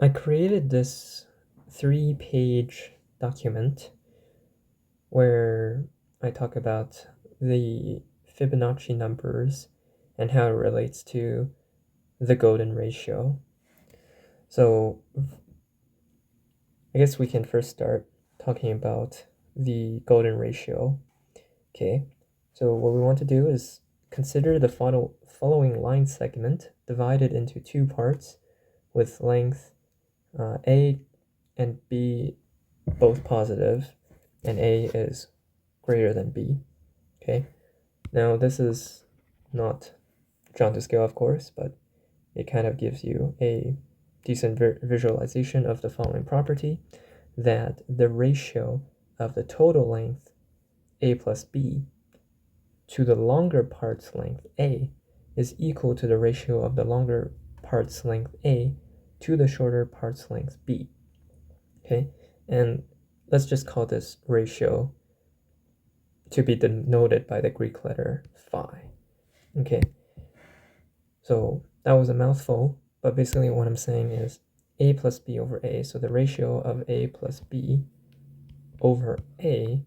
I created this 3-page document where I talk about the Fibonacci numbers and how it relates to the golden ratio. So I guess we can first start talking about the golden ratio. Okay, so what we want to do is consider the following line segment divided into two parts with length A and B both positive, and A is greater than B. Okay, now this is not drawn to scale, of course, but it kind of gives you a decent visualization of the following property, that the ratio of the total length A plus B to the longer part's length A is equal to the ratio of the longer part's length A to the shorter part's length B. Okay, and let's just call this ratio to be denoted by the Greek letter phi. Okay, so that was a mouthful, but basically what I'm saying is A plus B over A. So the ratio of A plus B over A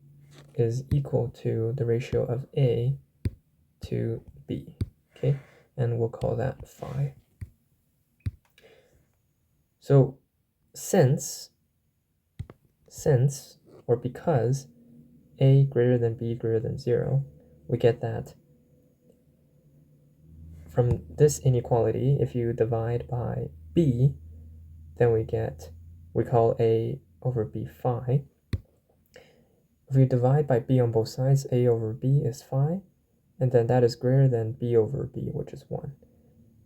is equal to the ratio of A to B. Okay, and we'll call that phi. So since or because A greater than B greater than 0, we get that from this inequality, if you divide by B, then we call A over B phi. If you divide by B on both sides, A over B is phi, and then that is greater than B over B, which is 1.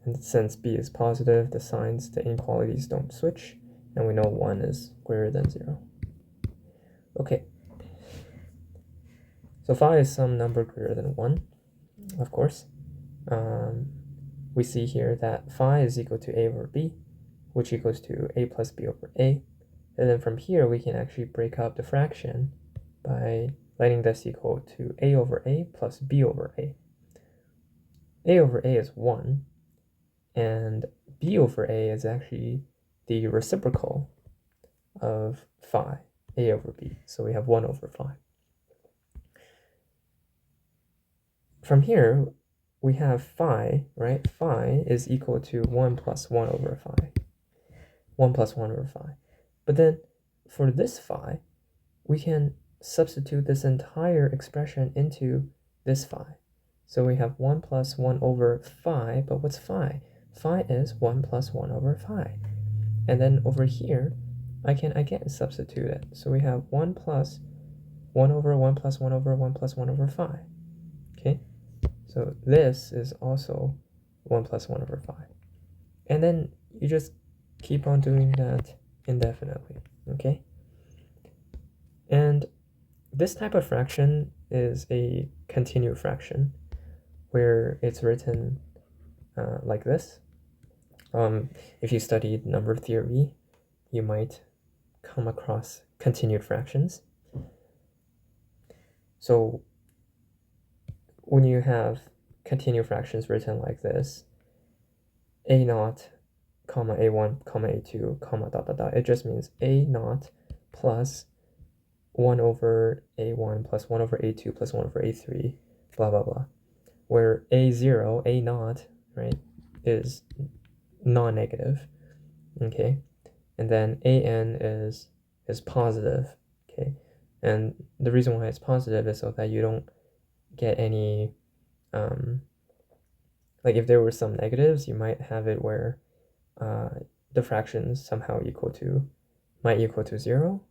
And since B is positive, the signs, the inequalities don't switch, and we know 1 is greater than 0. Okay, so phi is some number greater than 1, of course. We see here that phi is equal to A over B, which equals to A plus B over A. And then from here, we can actually break up the fraction by letting this equal to A over A plus B over A. A over A is 1, and B over A is actually the reciprocal of phi, A over B. So we have 1 over phi. From here, we have phi, right? Phi is equal to 1 plus 1 over phi. 1 plus 1 over phi. But then for this phi, we can substitute this entire expression into this phi. So we have 1 plus 1 over phi, but what's phi? Phi is 1 plus 1 over phi. And then over here, I can again substitute it. So we have 1 plus 1 over 1 plus 1 over 1 plus 1 over phi. Okay, so this is also 1 plus 1 over phi. And then you just keep on doing that indefinitely, okay? And this type of fraction is a continued fraction, where it's written like this. If you studied number theory, you might come across continued fractions. So when you have continued fractions written like this, a naught, comma a1, comma a2, comma dot dot dot, it just means a naught plus 1 over a1 plus 1 over a2 plus 1 over a3, blah, blah, blah. Where a0, a naught, right, is non-negative, okay? And then an is positive, okay? And the reason why it's positive is so that you don't get any, like if there were some negatives, you might have it where the fractions somehow might equal to 0,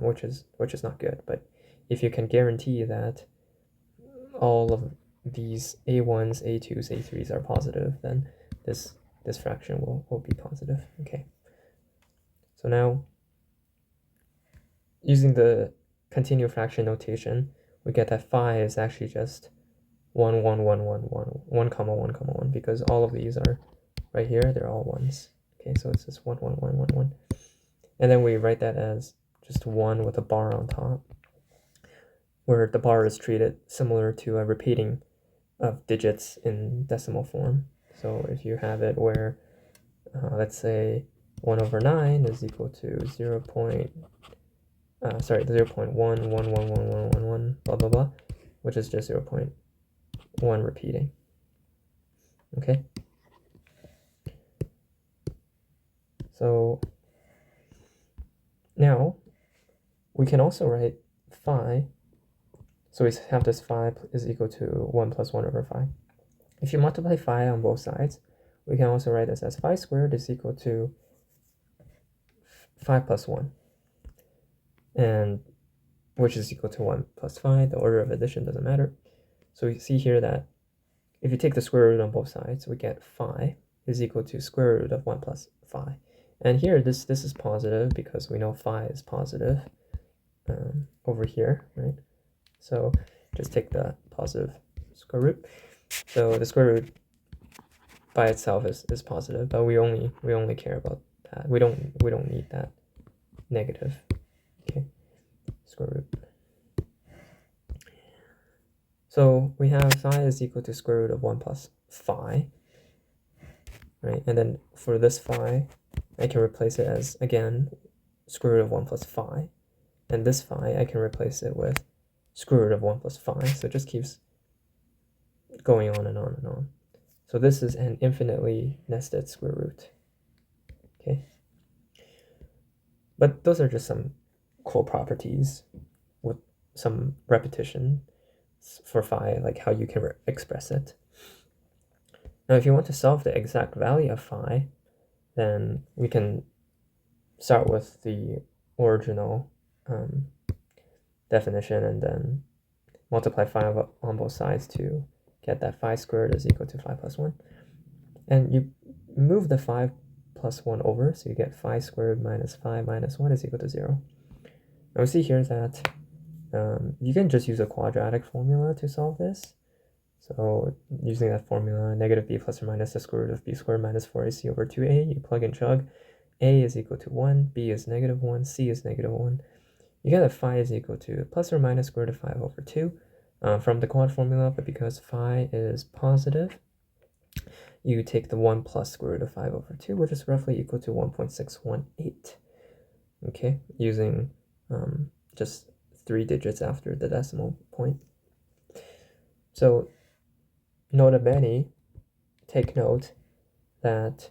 which is not good. But if you can guarantee that all of these a1s, a2s, a3s are positive, then this fraction will be positive. Okay. So now, using the continued fraction notation, we get that phi is actually just 1, 1, 1, 1, 1, 1, comma 1, comma 1, because all of these are right here, they're all 1s. Okay, so it's just 1, 1, 1, 1, 1. And then we write that as just 1 with a bar on top, where the bar is treated similar to a repeating of digits in decimal form. So if you have it where, let's say 1 over 9 is equal to 0. 0.1111111, blah, blah, blah, which is just 0.1 repeating. Okay? So now we can also write phi. So we have this phi is equal to 1 plus 1 over phi. If you multiply phi on both sides, we can also write this as phi squared is equal to phi plus 1, and which is equal to 1 plus phi. The order of addition doesn't matter. So we see here that if you take the square root on both sides, we get phi is equal to square root of 1 plus phi. And here, this is positive because we know phi is positive over here, right? So just take the positive square root. So the square root by itself is positive, but we only care about that. We don't need that negative. Okay, square root. So we have phi is equal to square root of 1 plus phi, right? And then for this phi, I can replace it as, again, square root of 1 plus phi. And this phi, I can replace it with square root of 1 plus phi. So it just keeps going on and on and on. So this is an infinitely nested square root. Okay. But those are just some cool properties with some repetition for phi, like how you can express it. Now, if you want to solve the exact value of phi, then we can start with the original definition and then multiply phi on both sides to get that phi squared is equal to phi plus 1. And you move the 5 plus 1 over, so you get phi squared minus phi minus 1 is equal to 0. Now we see here that you can just use a quadratic formula to solve this. So using that formula, negative b plus or minus the square root of b squared minus 4ac over 2a, you plug and chug. A is equal to 1, b is negative 1, c is negative 1. You get that phi is equal to plus or minus square root of 5 over 2 from the quad formula, but because phi is positive, you take the 1 plus square root of 5 over 2, which is roughly equal to 1.618. Okay, using just 3 digits after the decimal point. So nota bene, take note that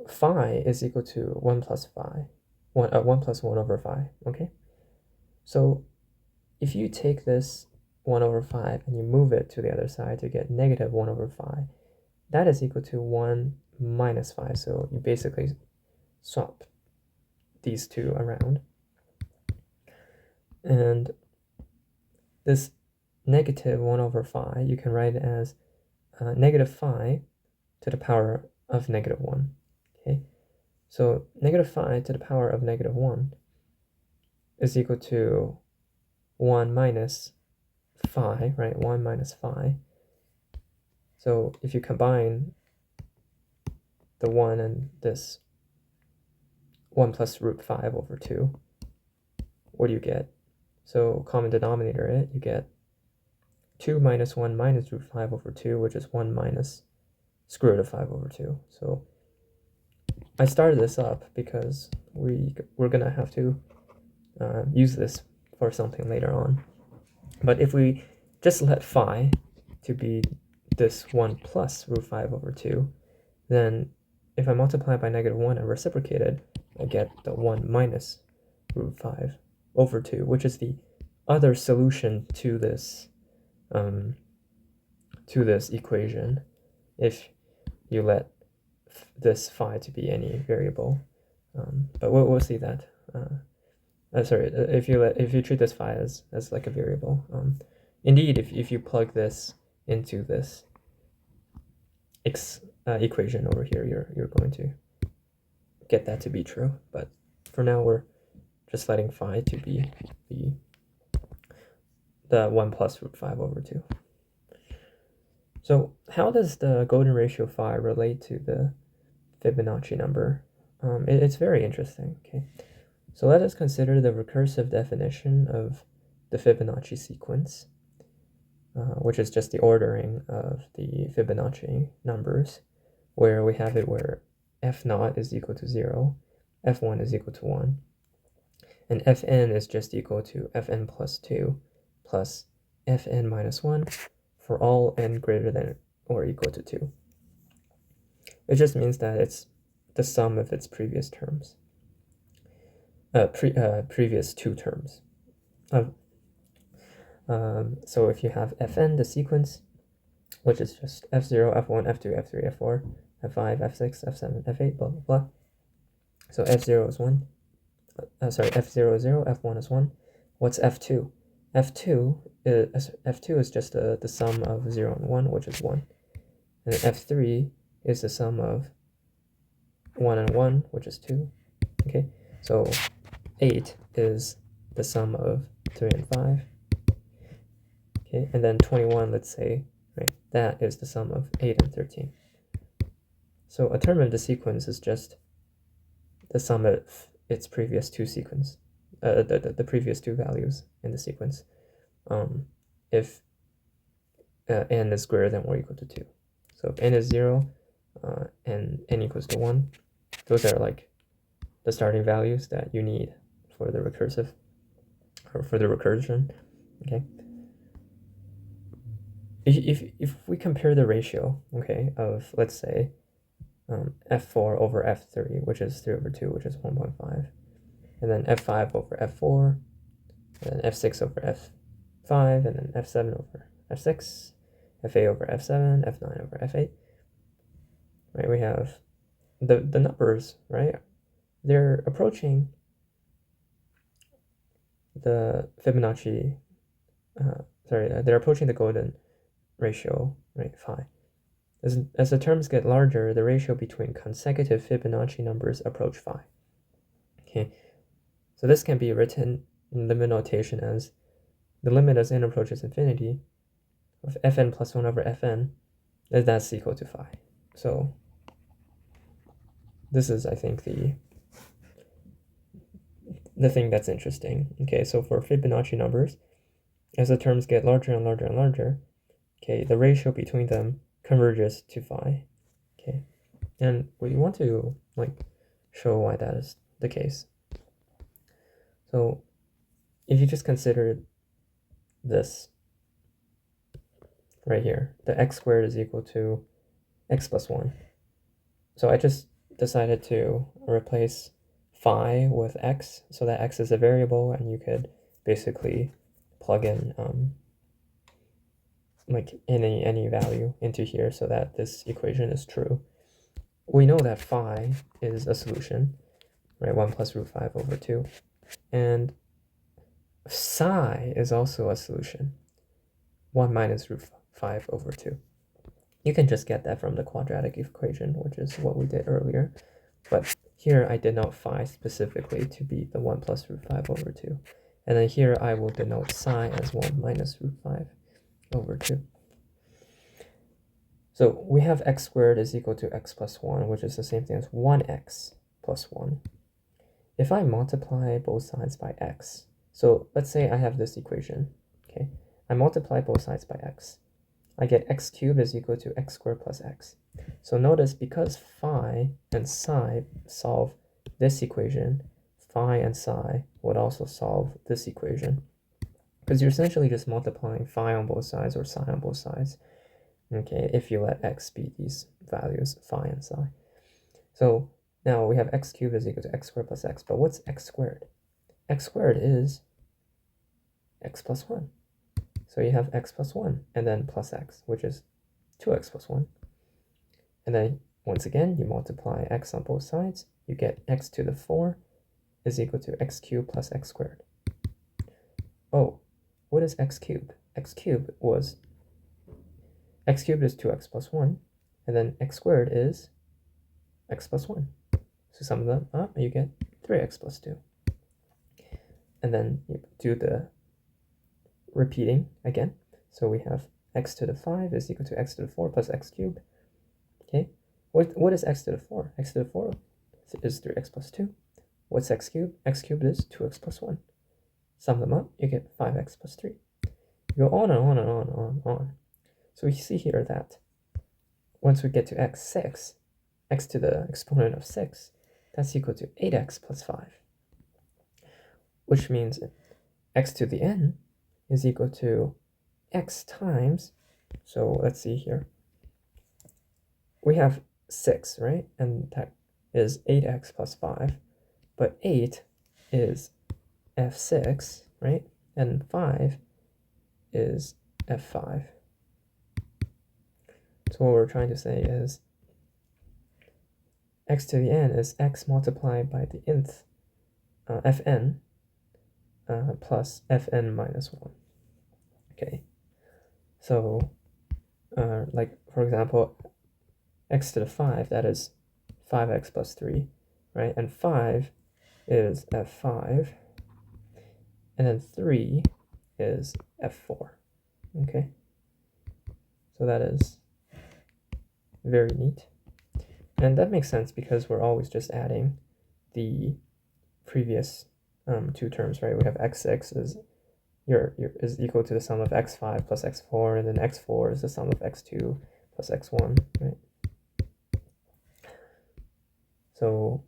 phi is equal to 1 plus phi, 1 plus 1 over phi, okay? So if you take this 1 over 5 and you move it to the other side to get negative 1 over phi, that is equal to 1 minus phi. So you basically swap these two around. And this negative 1 over phi, you can write it as negative phi to the power of negative 1. Okay, so negative phi to the power of negative 1 is equal to 1 minus phi, right? 1 minus phi. So if you combine the 1 and this 1 plus root 5 over 2, what do you get? So common denominator it, you get 2 minus 1 minus root 5 over 2, which is 1 minus square root of 5 over 2. So I started this up because we're going to have to use this for something later on. But if we just let phi to be this 1 plus root 5 over 2, then if I multiply by negative 1 and reciprocate it, I get the 1 minus root 5 over 2, which is the other solution to this equation if you let this phi to be any variable. But we'll see that. Sorry, if you treat this phi as like a variable. Indeed, if you plug this into this equation over here, you're going to get that to be true. But for now, we're just letting phi to be the 1 plus root 5 over 2. So how does the golden ratio phi relate to the Fibonacci number? It's very interesting. Okay, so let us consider the recursive definition of the Fibonacci sequence, which is just the ordering of the Fibonacci numbers, where we have it where f naught is equal to 0, f1 is equal to 1, and fn is just equal to fn plus 2 plus fn minus 1 for all n greater than or equal to 2. It just means that it's the sum of its previous terms, previous two terms. So if you have fn, the sequence, which is just f0, f1, f2, f3, f4, f5, f6, f7, f8, blah, blah, blah. So f0 is 1. F0 is 0, f1 is 1. What's f2? F2 is just the sum of 0 and 1, which is 1. And then f3 is the sum of 1 and 1, which is 2. Okay, so 8 is the sum of 3 and 5. Okay, and then 21, let's say, right, that is the sum of 8 and 13. So a term of the sequence is just the sum of its previous two sequence, the previous two values in the sequence, if n is greater than or equal to 2. So if n is 0 and n equals to 1, those are like the starting values that you need for the recursive, or for the recursion. Okay. If we compare the ratio, okay, of, let's say, f4 over f3, which is 3 over 2, which is 1.5, and then f5 over f4, and then f6 over f5, and then f7 over f6, f8 over f7, f9 over f8, right? We have the numbers, right? They're approaching the Fibonacci, they're approaching the golden ratio, right, phi. As the terms get larger, the ratio between consecutive Fibonacci numbers approach phi. Okay, so this can be written in limit notation as the limit as n approaches infinity of fn plus 1 over fn, that's equal to phi. So this is, I think, the thing that's interesting. Okay, so for Fibonacci numbers, as the terms get larger and larger and larger, okay, the ratio between them converges to phi. Okay, and we want to show why that is the case. So if you just consider this right here, the x squared is equal to x plus 1. So I just decided to replace phi with x, so that x is a variable, and you could basically plug in any value into here so that this equation is true. We know that phi is a solution, right? 1 plus root 5 over 2. And psi is also a solution, 1 minus root 5 over 2. You can just get that from the quadratic equation, which is what we did earlier. But here I denote phi specifically to be the 1 plus root 5 over 2. And then here I will denote psi as 1 minus root 5 over 2. So we have x squared is equal to x plus 1, which is the same thing as 1x plus 1. If I multiply both sides by x, so let's say I have this equation, okay? I multiply both sides by x. I get x cubed is equal to x squared plus x. So notice, because phi and psi solve this equation, phi and psi would also solve this equation. Because you're essentially just multiplying phi on both sides or psi on both sides, okay, if you let x be these values, phi and psi. So now we have x cubed is equal to x squared plus x, but what's x squared? X squared is x plus 1. So you have x plus 1 and then plus x, which is 2x plus 1. And then once again, you multiply x on both sides, you get x to the 4 is equal to x cubed plus x squared. Oh, what is x cubed? X cubed is 2x plus 1, and then x squared is x plus 1. So sum them up, you get 3x plus 2. And then you do the repeating again. So we have x to the 5 is equal to x to the 4 plus x cubed. Okay, what is x to the 4? X to the 4 is 3x plus 2. What's x cubed? X cubed is 2x plus 1. Sum them up, you get 5x plus 3. You go on and on and on and on and on. So we see here that once we get to x6, x to the exponent of 6, that's equal to 8x plus 5, which means x to the n is equal to x times, so let's see here, we have 6, right? And that is 8x plus 5, but 8 is f6, right? And 5 is f5. So what we're trying to say is x to the n is x multiplied by the nth fn plus fn minus 1. Okay, so like for example, x to the 5, that is 5x plus 3, right? And 5 is f5, and then 3 is f4. Okay, so that is very neat. And that makes sense because we're always just adding the previous two terms, right? We have x6 is equal to the sum of x5 plus x4, and then x4 is the sum of x2 plus x1, right? So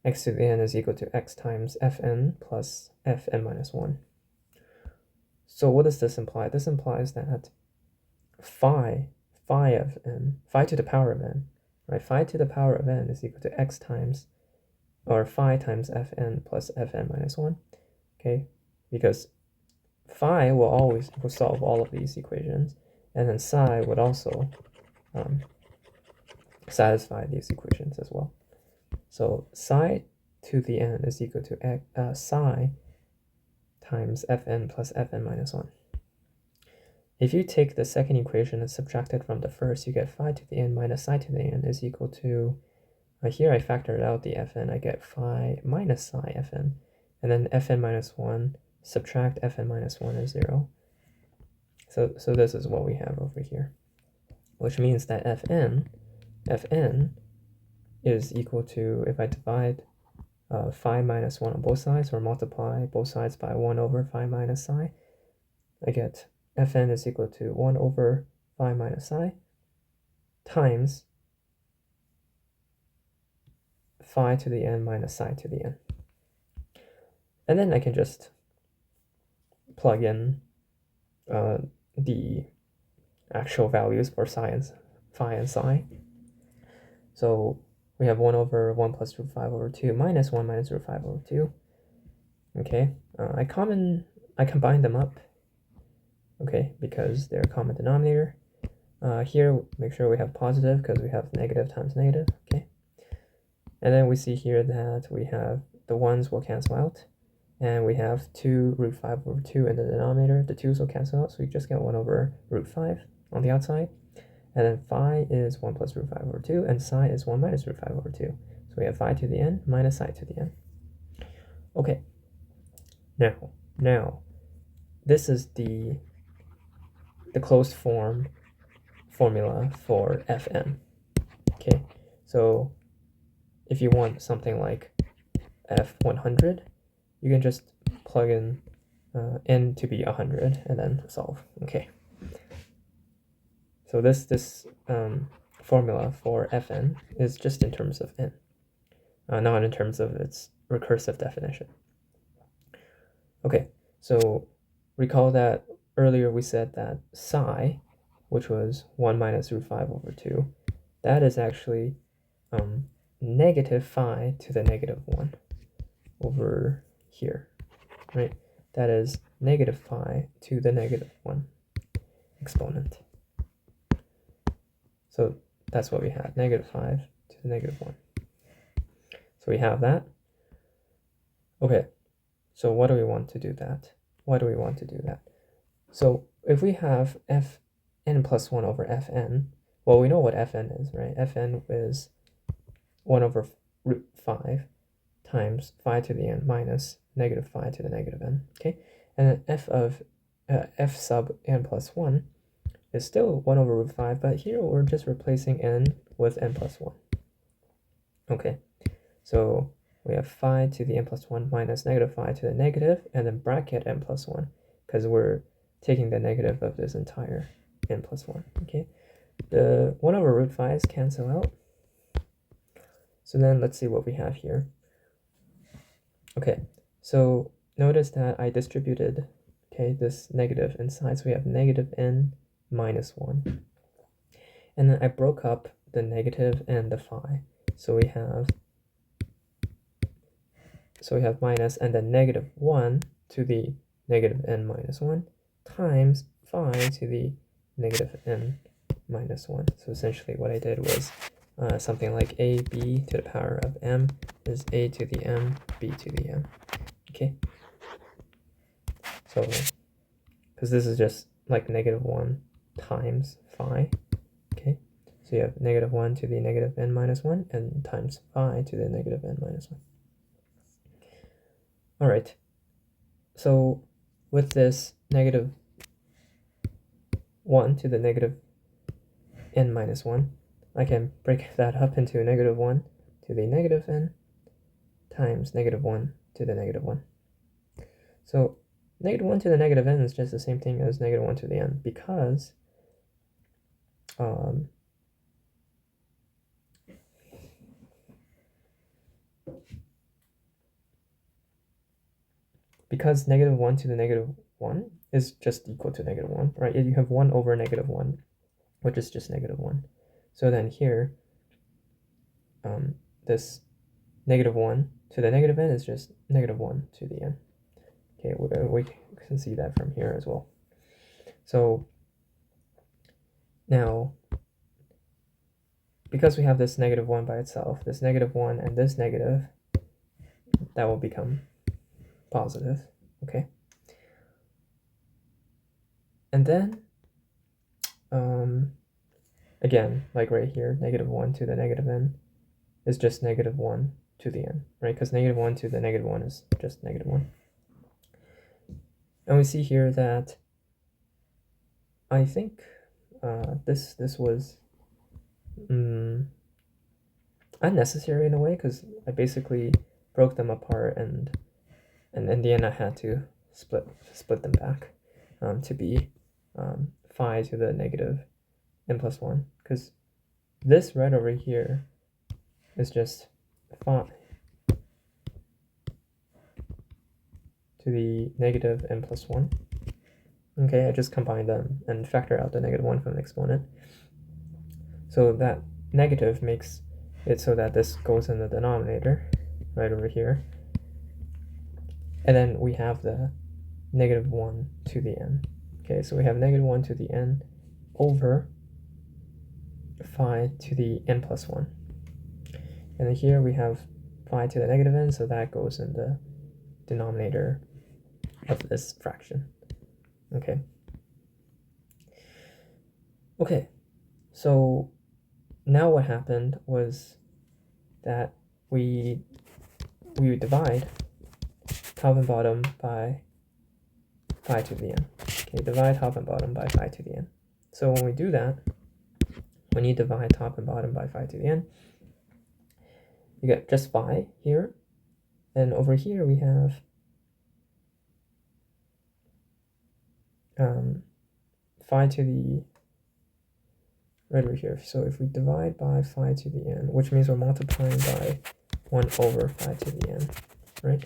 x to the n is equal to x times fn plus fn minus 1. So what does this imply? This implies that phi of n, phi to the power of n, right? Phi to the power of n is equal to x times, or phi times fn plus fn minus 1, okay? Because phi will solve all of these equations, and then psi would also satisfy these equations as well. So psi to the n is equal to psi times fn plus fn minus 1. If you take the second equation and subtract it from the first, you get phi to the n minus psi to the n is equal to, here I factored out the fn, I get phi minus psi fn, and then fn minus 1, subtract fn minus 1 is 0. So this is what we have over here, which means that fn is equal to, if I divide phi minus 1 on both sides, or multiply both sides by 1 over phi minus psi, I get fn is equal to 1 over phi minus psi times phi to the n minus psi to the n. And then I can just plug in the actual values for phi and psi. So we have 1 over 1 plus root 5 over 2 minus 1 minus root 5 over 2. Okay, I combine them up, okay, because they're a common denominator. Here, make sure we have positive because we have negative times negative, okay? And then we see here that we have the 1's will cancel out, and we have 2 root 5 over 2 in the denominator. The 2's will cancel out, so we just get 1 over root 5 on the outside. And then phi is 1 plus root 5 over 2, and psi is 1 minus root 5 over 2. So we have phi to the n minus psi to the n. Okay, now this is the closed form formula for fn. Okay, so if you want something like f100, you can just plug in n to be 100 and then solve. Okay, so this formula for fn is just in terms of n, not in terms of its recursive definition. Okay, so recall that earlier we said that psi, which was 1 minus root 5 over 2, that is actually negative phi to the negative 1 over here, right? That is negative phi to the negative 1 exponent. So that's what we have, negative 5 to the negative 1. So we have that. Okay, so what do we want to do that? Why do we want to do that? So if we have fn plus 1 over fn, well, we know what fn is, right? Fn is 1 over root 5 times phi to the n minus negative phi to the negative n, okay? And then f sub n plus 1 is still 1 over root 5, but here we're just replacing n with n plus 1. Okay, so we have phi to the n plus 1 minus negative phi to the negative, and then bracket n plus 1, because we're taking the negative of this entire n plus 1, okay? The 1 over root 5's cancel out, So then let's see what we have here. Okay, so notice that I distributed, okay, this negative inside. So we have negative n minus 1. And then I broke up the negative and the phi. So we have minus and then negative 1 to the negative n minus 1 times phi to the negative n minus 1. So essentially what I did was something like a b to the power of m is a to the m, b to the m. Okay. So, because this is just like negative 1 times phi. Okay. So you have negative 1 to the negative n minus 1 and times phi to the negative n minus 1. All right. So with this negative 1 to the negative n minus 1, I can break that up into negative 1 to the negative n times negative 1 to the negative 1. So negative 1 to the negative n is just the same thing as negative 1 to the n because negative 1 to the negative 1 is just equal to negative 1, right? You have 1 over negative 1, which is just negative 1. So then here, this negative 1 to the negative n is just negative 1 to the n. Okay, we can see that from here as well. So now, because we have this negative 1 by itself, this negative 1 and this negative, that will become positive, okay? And then, again, like right here, negative 1 to the negative n is just negative 1 to the n, right? Because negative 1 to the negative 1 is just negative 1. And we see here that I think this was unnecessary in a way, because I basically broke them apart, and in the end I had to split them back to be phi to the negative n plus 1, because this right over here is just phi to the negative n plus 1. Okay, I just combine them and factor out the negative 1 from the exponent. So that negative makes it so that this goes in the denominator right over here. And then we have the negative 1 to the n. Okay, so we have negative 1 to the n over phi to the n plus 1. And then here we have phi to the negative n, so that goes in the denominator of this fraction. Okay. Okay, so now what happened was that we divide top and bottom by phi to the n. Okay, divide top and bottom by phi to the n. So when we do that, when you divide top and bottom by phi to the n, you get just phi here, and over here we have phi to the right over here. So if we divide by phi to the n, which means we're multiplying by 1 over phi to the n, right?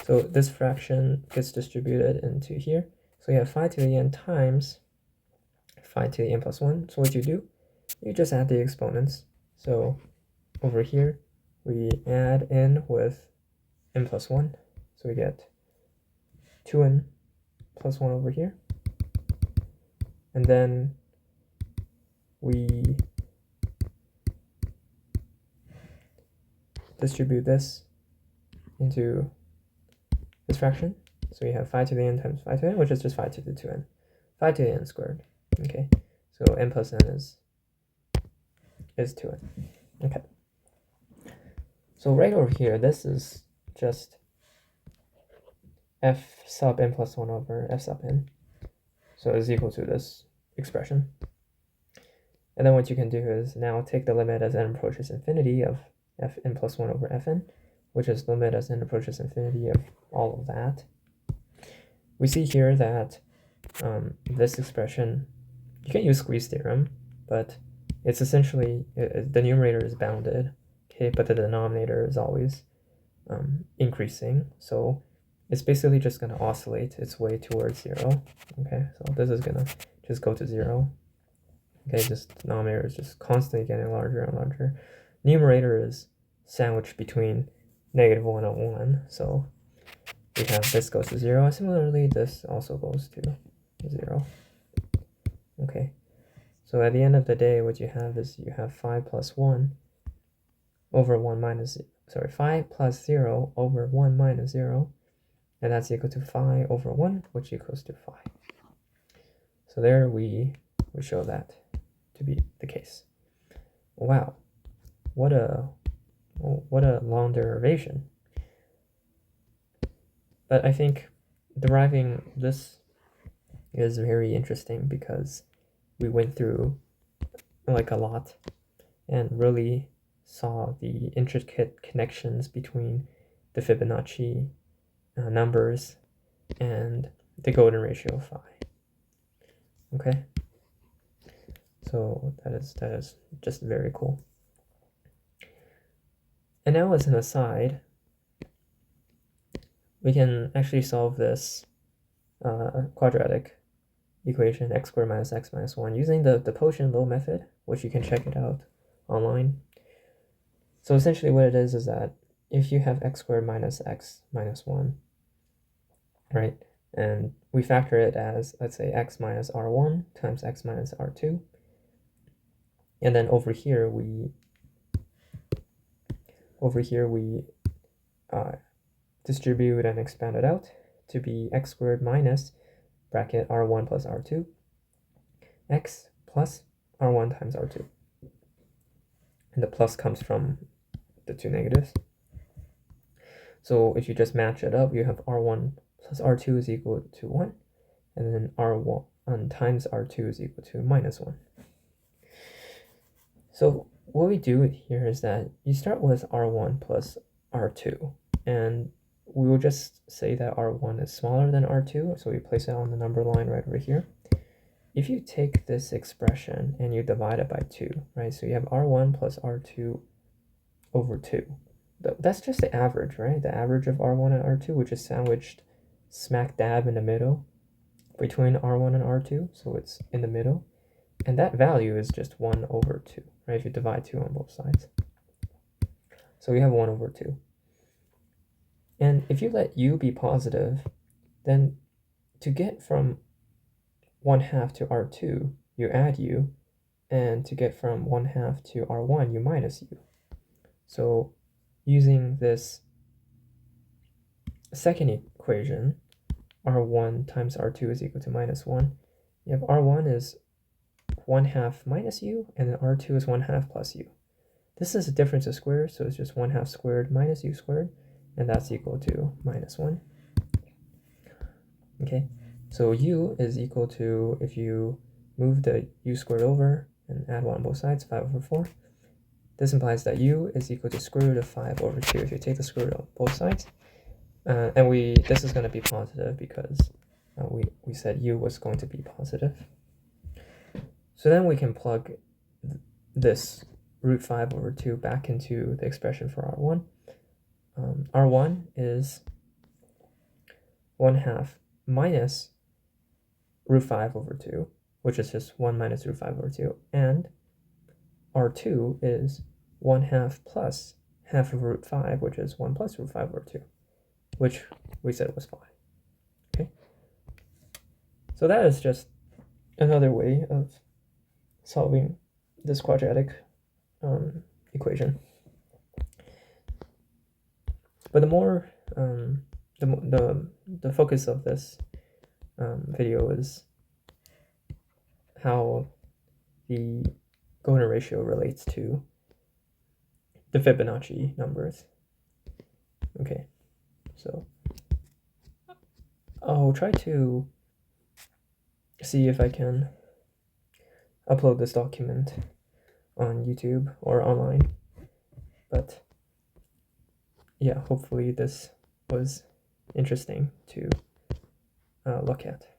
So this fraction gets distributed into here. So you have phi to the n times phi to the n plus 1. So what you do, you just add the exponents. So over here, we add n with n plus 1. So we get 2n plus 1 over here. And then we distribute this into this fraction. So we have phi to the n times phi to the n, which is just phi to the 2n. Phi to the n squared. Okay, so n plus n is 2n. Okay. So right over here, this is just f sub n plus 1 over f sub n. So it's equal to this expression. And then what you can do is now take the limit as n approaches infinity of fn plus 1 over fn, which is the limit as n approaches infinity of all of that. We see here that this expression, you can use squeeze theorem but it's essentially, the numerator is bounded, okay, but the denominator is always increasing, so it's basically just going to oscillate its way towards 0, okay, so this is going to just go to 0, okay, this denominator is just constantly getting larger and larger. Numerator is sandwiched between -1 and 1, so we have this goes to 0, and similarly this also goes to 0, okay. So at the end of the day, what you have is you have 5 plus 1 over 1 minus, 5 plus 0 over 1 minus 0, and that's equal to 5 over 1, which equals to 5. So there we show that to be the case. Wow, what a long derivation. But I think deriving this is very interesting because we went through like a lot and really saw the intricate connections between the Fibonacci numbers and the golden ratio phi. Okay, so that is just very cool. And now, as an aside, we can actually solve this quadratic equation, x squared minus x minus 1, using the Potion-Low method, which you can check it out online. So essentially what it is that if you have x squared minus x minus 1, right, and we factor it as, let's say, x minus r1 times x minus r2, and then over here we distribute and expand it out to be x squared minus bracket r1 plus r2, x plus r1 times r2. And the plus comes from the two negatives. So if you just match it up, you have r1 plus r2 is equal to 1, and then r1 times r2 is equal to minus 1. So what we do here is that you start with r1 plus r2, and we will just say that r1 is smaller than r2, so we place it on the number line right over here. If you take this expression and you divide it by 2, right, so you have r1 plus r2 over 2. That's just the average, right? The average of r1 and r2, which is sandwiched smack dab in the middle between r1 and r2, so it's in the middle. And that value is just 1 over 2, right, if you divide 2 on both sides. So we have 1 over 2. And if you let u be positive, then to get from 1/2 to r2, you add u, and to get from 1/2 to r1, you minus u. So using this second equation, r1 times r2 is equal to minus 1, you have r1 is 1/2 minus u, and then r2 is 1/2 plus u. This is a difference of squares, so it's just 1/2 squared minus u squared, and that's equal to minus 1. Okay, so u is equal to, if you move the u squared over and add 1 on both sides, 5 over 4. This implies that u is equal to square root of 5 over 2 if you take the square root of both sides. And this is going to be positive because we said u was going to be positive. So then we can plug this root 5 over 2 back into the expression for r1. R1 is 1/2 minus root 5 over 2, which is just 1 minus root 5 over 2, and r2 is 1/2 plus half of root 5, which is 1 plus root 5 over 2, which we said was 5. Okay, so that is just another way of solving this quadratic equation. But the more the focus of this video is how the golden ratio relates to the Fibonacci numbers. Okay, so I'll try to see if I can upload this document on YouTube or online, but yeah, hopefully this was interesting to look at.